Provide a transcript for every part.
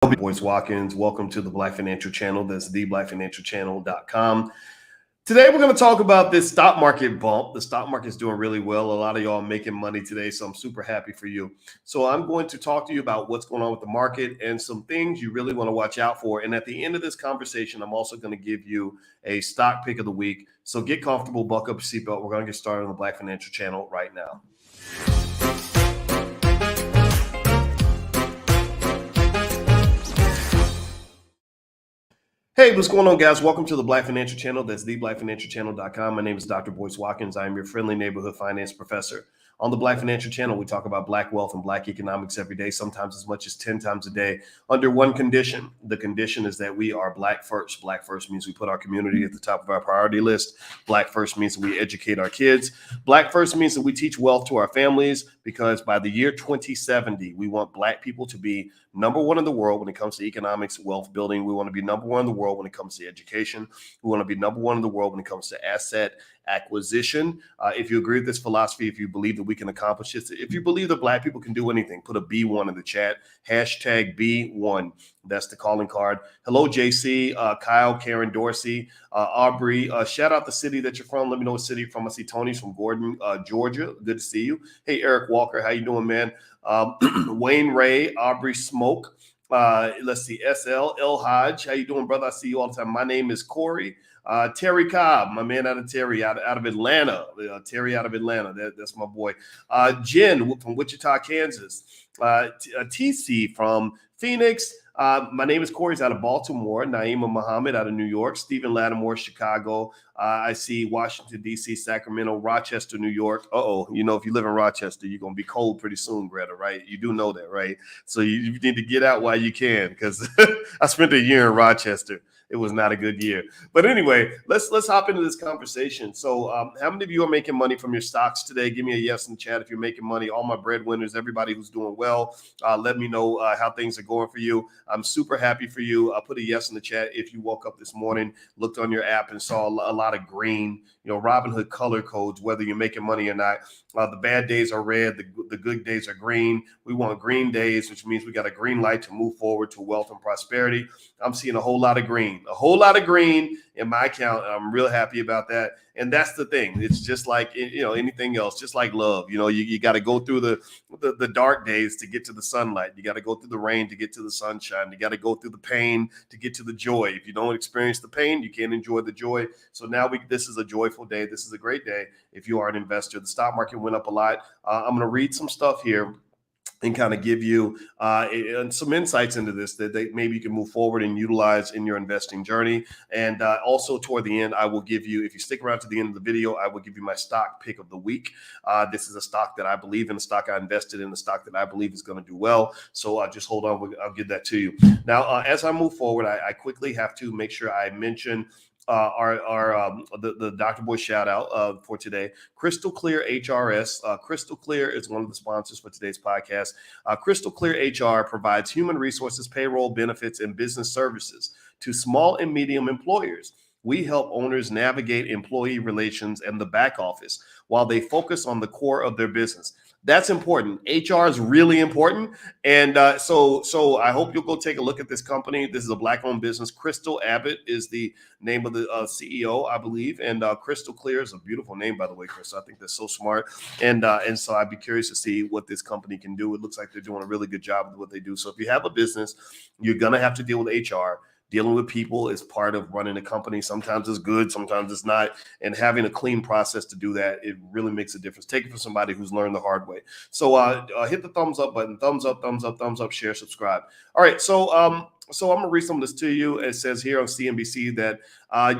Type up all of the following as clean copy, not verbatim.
Boyce Watkins. Welcome to the Black Financial Channel. That's theblackfinancialchannel.com. Today, we're going to talk about this stock market bump. The stock market is doing really well. A lot of y'all are making money today, so I'm super happy for you. So I'm going to talk to you about what's going on with the market and some things you really want to watch out for. And at the end of this conversation, I'm also going to give you a stock pick of the week. So get comfortable, buckle up your seatbelt. We're going to get started on the Black Financial Channel right now. Hey, what's going on, guys? Welcome to the Black Financial Channel. That's theblackfinancialchannel.com. My name is Dr. Boyce Watkins. I am your friendly neighborhood finance professor. On the Black Financial Channel, we talk about Black wealth and Black economics every day, sometimes as much as 10 times a day, under one condition. The condition is that we are Black first. Black first means we put our community at the top of our priority list. Black first means that we educate our kids. Black first means that we teach wealth to our families, because by the year 2070, we want Black people to be number one in the world when it comes to economics, wealth building. We want to be number one in the world when it comes to education. We want to be number one in the world when it comes to asset acquisition. If you agree with this philosophy, if you believe that we can accomplish this, if you believe that Black people can do anything, put a B1 in the chat, hashtag B1. That's the calling card. Hello, JC, Kyle, Karen, Dorsey, Aubrey. Shout out the city that you're from. Let me know what city you're from. I see Tony's from Gordon, Georgia. Good to see you. Hey, Eric Walker, how you doing, man? Wayne Ray, Aubrey Smoke. Let's see, SL, El Hodge. How you doing, brother? I see you all the time. My name is Corey. Terry Cobb, my man out of Atlanta. Terry out of Atlanta. That's my boy. Jen from Wichita, Kansas. TC from Phoenix. My name is Corey's out of Baltimore. Naima Muhammad out of New York. Stephen Lattimore, Chicago. I see Washington, D.C., Sacramento, Rochester, New York. You know, if you live in Rochester, you're going to be cold pretty soon, Greta, right? You do know that, right? So you need to get out while you can, because I spent a year in Rochester. It was not a good year. But anyway, let's hop into this conversation. So how many of you are making money from your stocks today? Give me a yes in the chat if you're making money. All my breadwinners, everybody who's doing well, let me know how things are going for you. I'm super happy for you. Put a yes in the chat if you woke up this morning, looked on your app and saw a lot of green, Robinhood color codes, whether you're making money or not. The bad days are red. The good days are green. We want green days, which means we got a green light to move forward to wealth and prosperity. I'm seeing a whole lot of green in my account. I'm real happy about that. And that's the thing. It's just like, anything else, just like love. You got to go through the dark days to get to the sunlight. You got to go through the rain to get to the sunshine. You got to go through the pain to get to the joy. If you don't experience the pain, you can't enjoy the joy. So now this is a joyful day. This is a great day if you are an investor. The stock market went up a lot. I'm going to read some stuff here and kind of give you some insights into this that maybe you can move forward and utilize in your investing journey. And also toward the end, I will give you, if you stick around to the end of the video, I will give you my stock pick of the week. This is a stock that I believe in, a stock I invested in, a stock that I believe is going to do well. So just hold on. I'll give that to you. Now, as I move forward, I quickly have to make sure I mention the Dr. Boy shout out for today. Crystal Clear HRS. Crystal Clear is one of the sponsors for today's podcast. Crystal Clear HR provides human resources, payroll, benefits, and business services to small and medium employers. We help owners navigate employee relations and the back office while they focus on the core of their business. That's important. HR is really important. And so I hope you'll go take a look at this company. This is a Black-owned business. Crystal Abbott is the name of the CEO, I believe. And Crystal Clear is a beautiful name, by the way, Chris. I think that's so smart. And so I'd be curious to see what this company can do. It looks like they're doing a really good job with what they do. So if you have a business, you're going to have to deal with HR. Dealing with people is part of running a company. Sometimes it's good, sometimes it's not. And having a clean process to do that, it really makes a difference. Take it from somebody who's learned the hard way. So hit the thumbs up button. Thumbs up, share, subscribe. All right, so I'm going to read some of this to you. It says here on CNBC that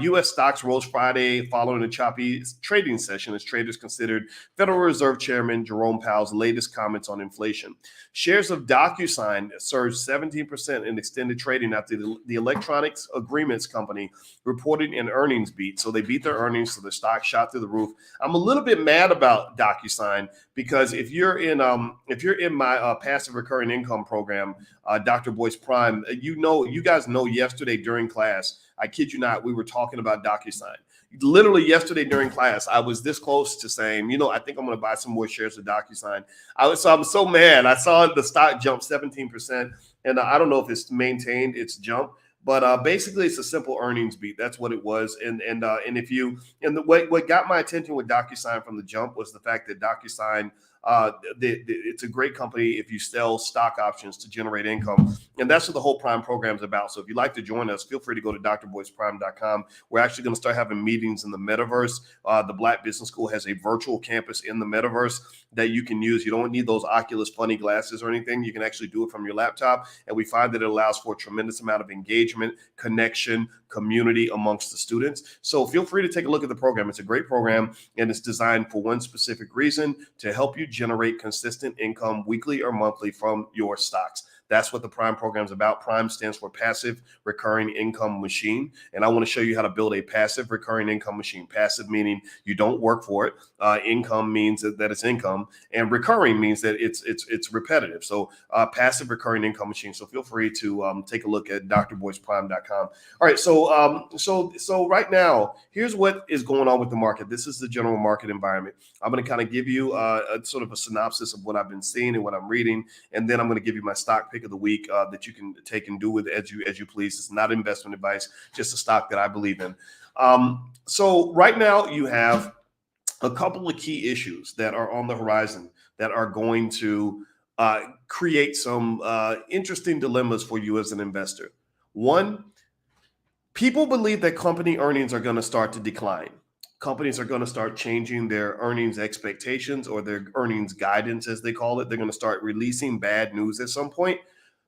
U.S. stocks rose Friday following a choppy trading session as traders considered Federal Reserve Chairman Jerome Powell's latest comments on inflation. Shares of DocuSign surged 17% in extended trading after the electronics agreements company reported an earnings beat. So they beat their earnings, so their stock shot through the roof. I'm a little bit mad about DocuSign because if you're in my passive recurring income program, Dr. Boyce Prime, you guys know yesterday during class, I kid you not, we were talking about DocuSign. Literally yesterday during class, I was this close to saying, I think I'm going to buy some more shares of DocuSign. I'm so mad. I saw the stock jump 17%. and I don't know if it's maintained its jump. But basically, it's a simple earnings beat. That's what it was. And if you and the what got my attention with DocuSign from the jump was the fact that DocuSign it's a great company if you sell stock options to generate income. And that's what the whole Prime program is about. So if you'd like to join us, feel free to go to drboyceprime.com. We're actually going to start having meetings in the metaverse. The Black Business School has a virtual campus in the metaverse that you can use. You don't need those Oculus funny glasses or anything. You can actually do it from your laptop. And we find that it allows for a tremendous amount of engagement, connection, community amongst the students. So feel free to take a look at the program. It's a great program, and it's designed for one specific reason: to help you generate consistent income weekly or monthly from your stocks. That's what the Prime program is about. Prime stands for Passive Recurring Income Machine. And I want to show you how to build a passive recurring income machine. Passive meaning you don't work for it. Income means that it's income. And recurring means that it's repetitive. So passive recurring income machine. So feel free to take a look at drboyceprime.com. All right. So right now, here's what is going on with the market. This is the general market environment. I'm going to kind of give you a sort of a synopsis of what I've been seeing and what I'm reading. And then I'm going to give you my stock pick of the week that you can take and do with as you please. It's not investment advice, just a stock that I believe in. So right now you have a couple of key issues that are on the horizon that are going to create some interesting dilemmas for you as an investor. One, people believe that company earnings are going to start to decline. Companies are going to start changing their earnings expectations or their earnings guidance, as they call it. They're going to start releasing bad news at some point.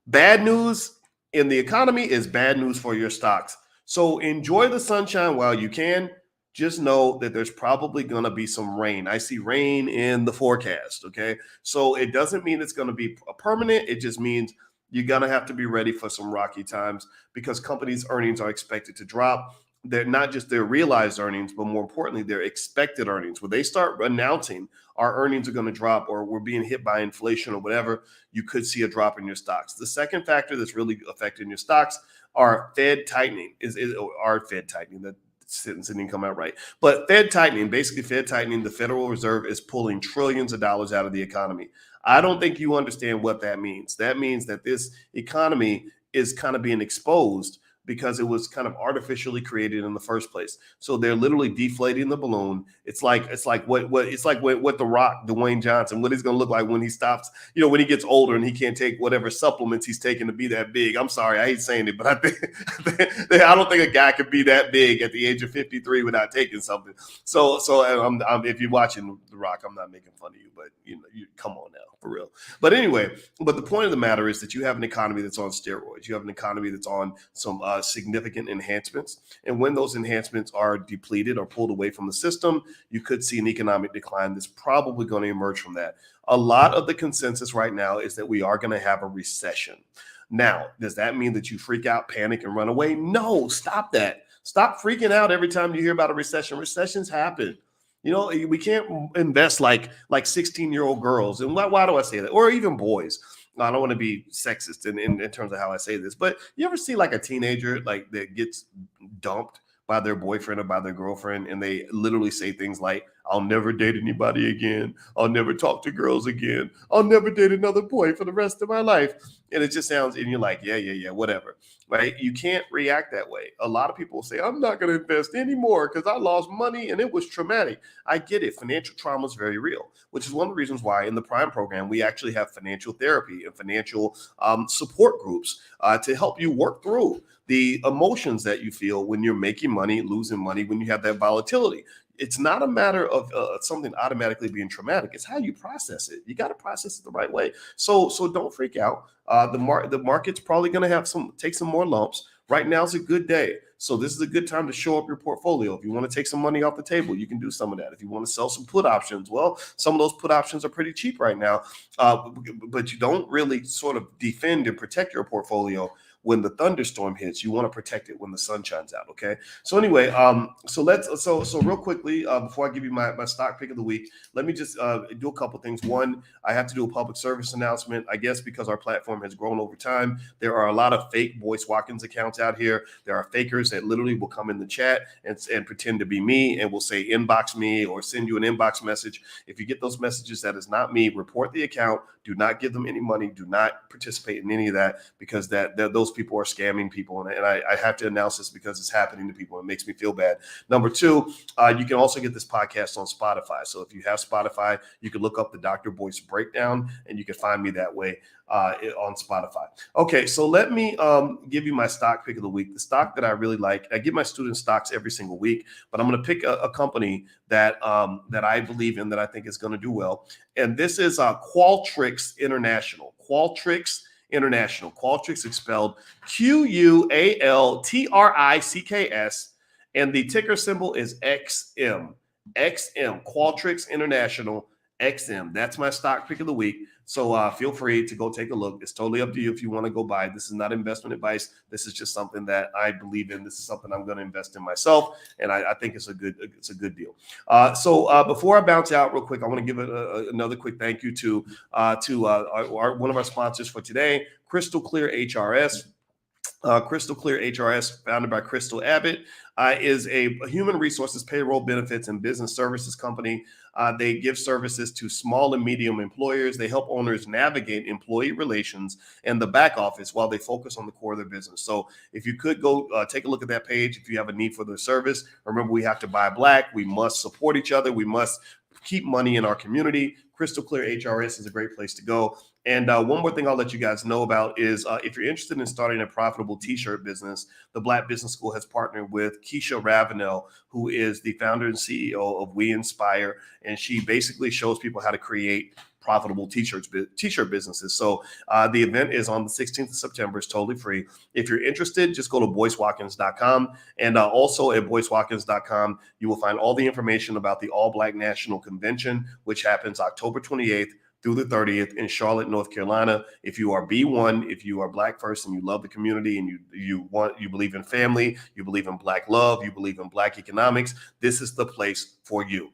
Bad news in the economy is bad news for your stocks. So enjoy the sunshine while you can. Just know that there's probably going to be some rain. I see rain in the forecast. Okay. So it doesn't mean it's going to be permanent. It just means you're going to have to be ready for some rocky times because companies' earnings are expected to drop. They're not just their realized earnings, but more importantly, their expected earnings. When they start announcing our earnings are going to drop or we're being hit by inflation or whatever, you could see a drop in your stocks. The second factor that's really affecting your stocks are Fed tightening. Fed tightening? That sentence didn't come out right. But Fed tightening, basically Fed tightening, the Federal Reserve is pulling trillions of dollars out of the economy. I don't think you understand what that means. That means that this economy is kind of being exposed because it was kind of artificially created in the first place. So they're literally deflating the balloon. It's like what The Rock, Dwayne Johnson, what he's going to look like when he stops, when he gets older and he can't take whatever supplements he's taking to be that big. I'm sorry, I hate saying it, but I don't think a guy could be that big at the age of 53 without taking something. So if you're watching The Rock, I'm not making fun of you, but you come on now, for real. But anyway, the point of the matter is that you have an economy that's on steroids. You have an economy that's on some significant enhancements. And when those enhancements are depleted or pulled away from the system, you could see an economic decline that's probably going to emerge from that. A lot of the consensus right now is that we are going to have a recession. Now, does that mean that you freak out, panic, and run away? No, stop that. Stop freaking out every time you hear about a recession. Recessions happen. We can't invest like 16-year-old girls. And why do I say that? Or even boys. I don't want to be sexist in terms of how I say this, but you ever see like a teenager like that gets dumped by their boyfriend or by their girlfriend, and they literally say things like, "I'll never date anybody again. I'll never talk to girls again. I'll never date another boy for the rest of my life." And it just sounds, and you're like, yeah, whatever, right? You can't react that way. A lot of people say, "I'm not going to invest anymore because I lost money and it was traumatic." I get it. Financial trauma is very real, which is one of the reasons why in the Prime program, we actually have financial therapy and financial support groups to help you work through the emotions that you feel when you're making money, losing money, when you have that volatility. It's not a matter of something automatically being traumatic. It's how you process it. You got to process it the right way. So don't freak out. The market's probably going to take some more lumps. Right now is a good day. So this is a good time to show up your portfolio. If you want to take some money off the table, you can do some of that. If you want to sell some put options, well, some of those put options are pretty cheap right now. But you don't really sort of defend and protect your portfolio when the thunderstorm hits. You want to protect it when the sun shines out. Okay. So anyway, so real quickly, before I give you my stock pick of the week, let me just do a couple things. One, I have to do a public service announcement. I guess because our platform has grown over time, there are a lot of fake Boyce Watkins accounts out here. There are fakers that literally will come in the chat and pretend to be me and will say inbox me or send you an inbox message. If you get those messages that is not me, report the account. Do not give them any money. Do not participate in any of that, because those people are scamming people. And I have to announce this because it's happening to people. It makes me feel bad. Number two, you can also get this podcast on Spotify. So if you have Spotify, you can look up the Dr. Boyce Breakdown and you can find me that way on Spotify. Okay, so let me give you my stock pick of the week. The stock that I really like, I give my students stocks every single week, but I'm going to pick a company that I believe in, that I think is going to do well. And this is Qualtrics International. Qualtrics International. Qualtrics is spelled Qualtrics, and the ticker symbol is XM. XM. Qualtrics International. XM. That's my stock pick of the week. So feel free to go take a look. It's totally up to you if you want to go buy. This is not investment advice. This is just something that I believe in. This is something I'm going to invest in myself, and I think it's a good deal. So before I bounce out real quick, I want to give another quick thank you to one of our sponsors for today, Crystal Clear HRS. Crystal Clear HRS, founded by Crystal Abbott, is a human resources, payroll, benefits, and business services company. They give services to small and medium employers. They help owners navigate employee relations and the back office while they focus on the core of their business. So if you could go take a look at that page, if you have a need for their service. Remember, we have to buy black. We must support each other. We must keep money in our community. Crystal Clear HRS is a great place to go. And one more thing I'll let you guys know about is if you're interested in starting a profitable t-shirt business, the Black Business School has partnered with Keisha Ravenel, who is the founder and CEO of We Inspire. And she basically shows people how to create profitable t-shirt businesses. So the event is on the 16th of September. It's totally free. If you're interested, just go to BoyceWatkins.com. And also at BoyceWatkins.com, you will find all the information about the All Black National Convention, which happens October 28th through the 30th in Charlotte, North Carolina. If you are B1, if you are Black first and you love the community and you believe in family, you believe in Black love, you believe in Black economics, this is the place for you.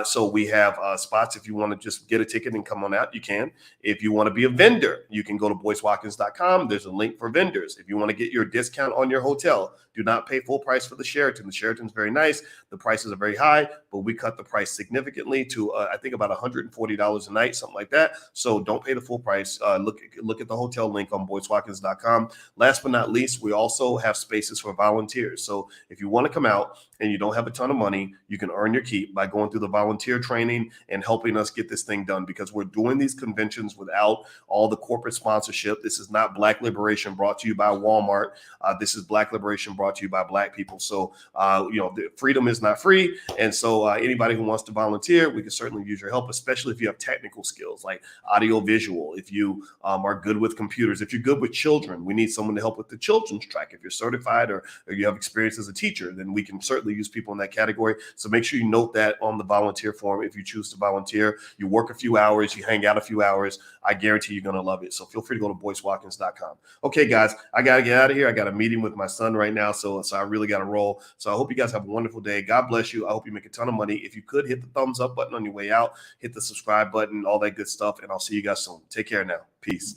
So we have spots. If you want to just get a ticket and come on out, you can. If you want to be a vendor, you can go to BoyceWatkins.com. There's a link for vendors. If you want to get your discount on your hotel, do not pay full price for the Sheraton. The Sheraton's very nice. The prices are very high, but we cut the price significantly to I think about $140 a night, something like that. So don't pay the full price. Look at the hotel link on BoyceWatkins.com. Last but not least, we also have spaces for volunteers. So if you want to come out and you don't have a ton of money, you can earn your keep by going through the volunteer training and helping us get this thing done, because we're doing these conventions without all the corporate sponsorship. This is not Black liberation brought to you by Walmart. This is Black liberation brought to you by Black people. So, the freedom is not free. And so anybody who wants to volunteer, we can certainly use your help, especially if you have technical skills like audio visual. If you are good with computers, if you're good with children, we need someone to help with the children's track. If you're certified or you have experience as a teacher, then we can certainly use people in that category. So make sure you note that on the volunteer form. If you choose to volunteer, you work a few hours, you hang out a few hours, I guarantee you're going to love it. So feel free to go to BoyceWatkins.com. Okay, guys, I got to get out of here. I got a meeting with my son right now, so I really got to roll. So I hope you guys have a wonderful day. God bless you. I hope you make a ton of money. If you could, hit the thumbs up button on your way out, hit the subscribe button, all that good stuff, and I'll see you guys soon. Take care now. Peace.